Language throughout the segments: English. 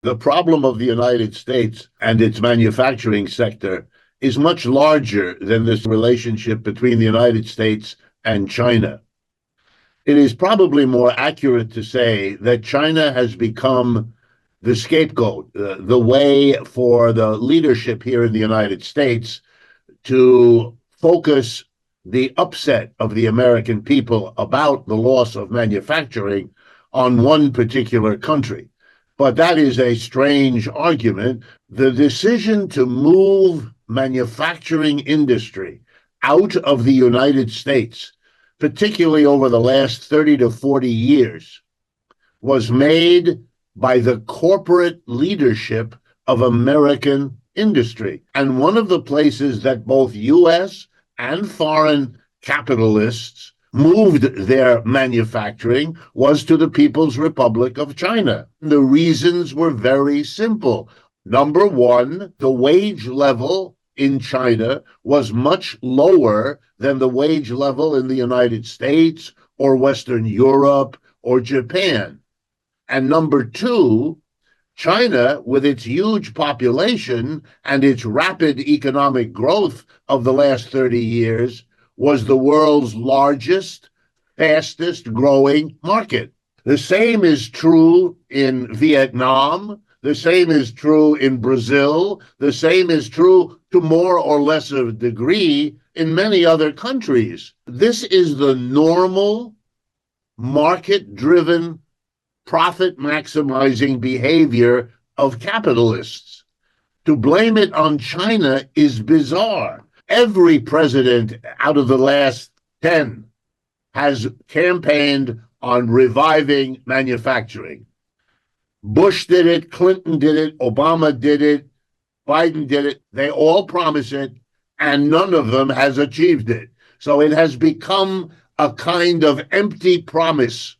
The problem of the United States and its manufacturing sector is much larger than this relationship between the United States and China. It is probably more accurate to say that China has become the scapegoat, the way for the leadership here in the United States to focus the upset of the American people about the loss of manufacturing on one particular country. But that is a strange argument. The decision to move manufacturing industry out of the United States, particularly over the last 30 to 40 years, was made by the corporate leadership of American industry. And one of the places that both U.S. and foreign capitalists moved their manufacturing was to the People's Republic of China. The reasons were very simple. Number one, the wage level in China was much lower than the wage level in the United States or Western Europe or Japan. And number two, China, with its huge population and its rapid economic growth of the last 30 years, was the world's largest, fastest growing market. The same is true in Vietnam. The same is true in Brazil. The same is true to more or less of a degree in many other countries. This is the normal, market-driven, profit-maximizing behavior of capitalists. To blame it on China is bizarre. Every president out of the last 10 has campaigned on reviving manufacturing. Bush did it, Clinton did it, Obama did it, Biden did it. They all promise it, and none of them has achieved it. So it has become a kind of empty promise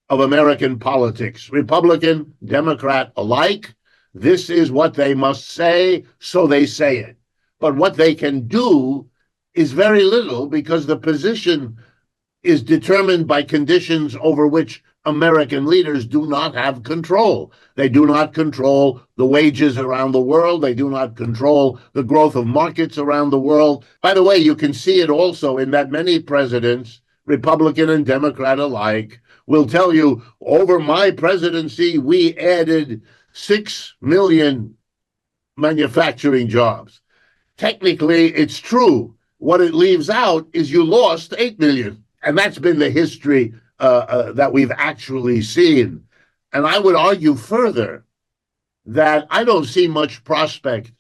of American politics. Republican, Democrat alike, this is what they must say, so they say it. But what they can do is very little because the position is determined by conditions over which American leaders do not have control. They do not control the wages around the world. They do not control the growth of markets around the world. By the way, you can see it also in that many presidents, Republican and Democrat alike, will tell you, over my presidency, we added 6 million manufacturing jobs. Technically, it's true. What it leaves out is you lost 8 million. And that's been the history that we've actually seen. And I would argue further that I don't see much prospect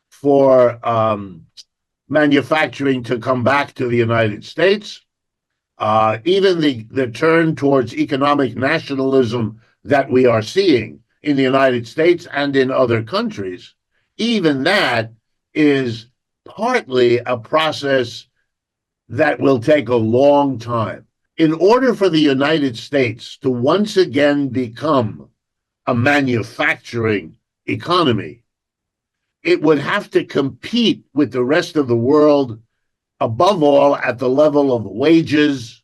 for manufacturing to come back to the United States. Even the turn towards economic nationalism that we are seeing in the United States and in other countries, even that is partly a process that will take a long time. In order for the United States to once again become a manufacturing economy, it would have to compete with the rest of the world, above all at the level of wages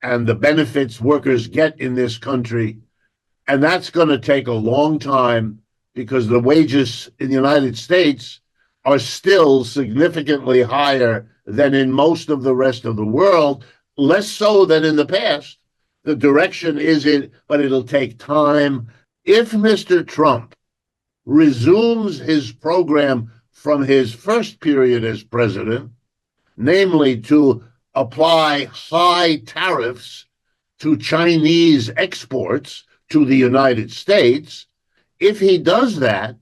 and the benefits workers get in this country. And that's going to take a long time because the wages in the United States are still significantly higher than in most of the rest of the world, less so than in the past. The direction is it, but it'll take time. If Mr. Trump resumes his program from his first period as president, namely to apply high tariffs to Chinese exports to the United States, if he does that,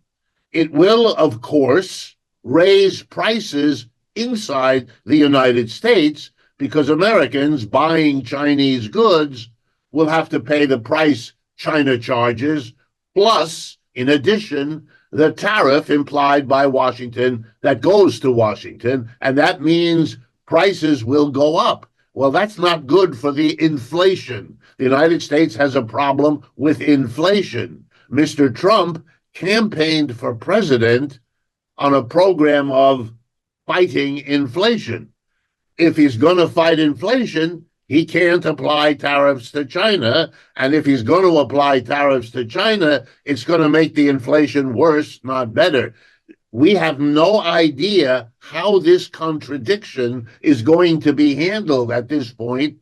it will, of course, raise prices inside the United States because Americans buying Chinese goods will have to pay the price China charges, plus, in addition, the tariff implied by Washington that goes to Washington, and that means prices will go up. Well, that's not good for the inflation. The United States has a problem with inflation. Mr. Trump campaigned for president on a program of fighting inflation. If he's going to fight inflation, he can't apply tariffs to China. And if he's going to apply tariffs to China, it's going to make the inflation worse, not better. We have no idea how this contradiction is going to be handled at this point.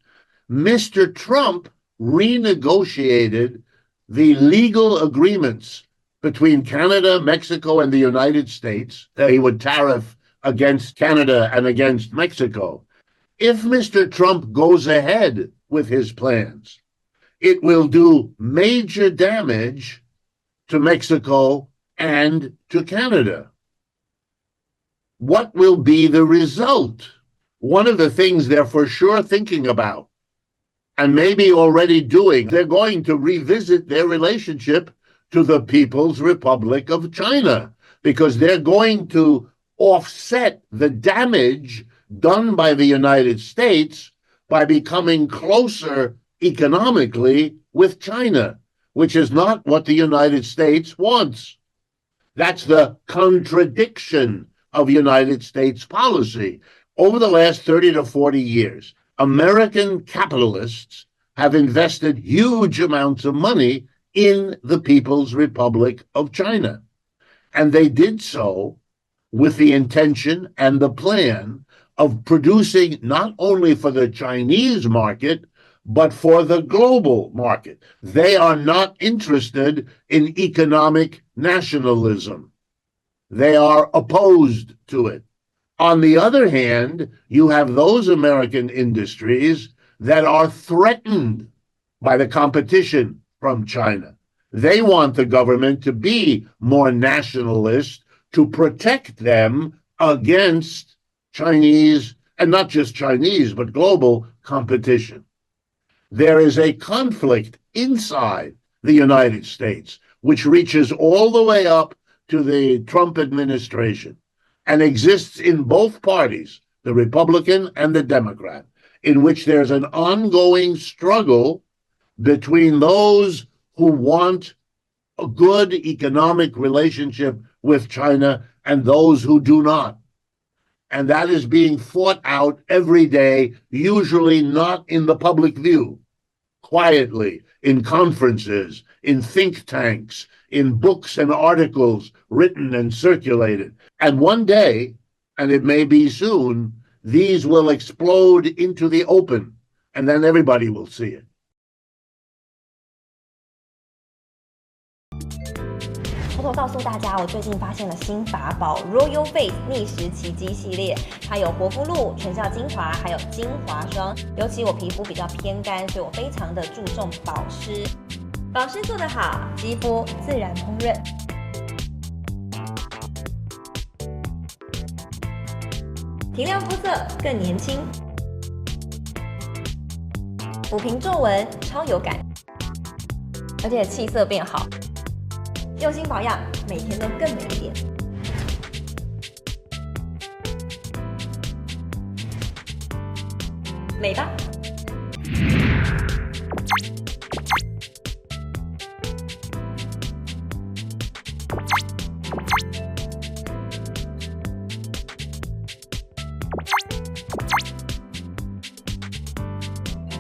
Mr. Trump renegotiated the legal agreements between Canada, Mexico, and the United States that he would tariff against Canada and against Mexico. If Mr. Trump goes ahead with his plans, it will do major damage to Mexico and to Canada. What will be the result? One of the things they're for sure thinking about, and maybe already doing, they're going to revisit their relationship to the People's Republic of China, because they're going to offset the damage done by the United States by becoming closer economically with China, which is not what the United States wants. That's the contradiction of United States policy. Over the last 30 to 40 years, American capitalists have invested huge amounts of money in the People's Republic of China. And they did so with the intention and the plan of producing not only for the Chinese market, but for the global market. They are not interested in economic nationalism. They are opposed to it. On the other hand, you have those American industries that are threatened by the competition from China. They want the government to be more nationalist to protect them against Chinese, and not just Chinese, but global competition. There is a conflict inside the United States, which reaches all the way up to the Trump administration and exists in both parties, the Republican and the Democrat, in which there's an ongoing struggle between those who want a good economic relationship with China and those who do not. And that is being fought out every day, usually not in the public view, quietly, in conferences, in think tanks, in books and articles written and circulated. And one day, and it may be soon, these will explode into the open, and then everybody will see it. 偷偷告诉大家，我最近发现了新法宝 Royal Face 逆时奇迹系列，它有活肤露、全效精华，还有精华霜。尤其我皮肤比较偏干，所以我非常的注重保湿。保湿做得好，肌肤自然烹润。提亮肤色更年轻，抚平皱纹超有感，而且气色变好。用心保养，每天都更美一点。美吧。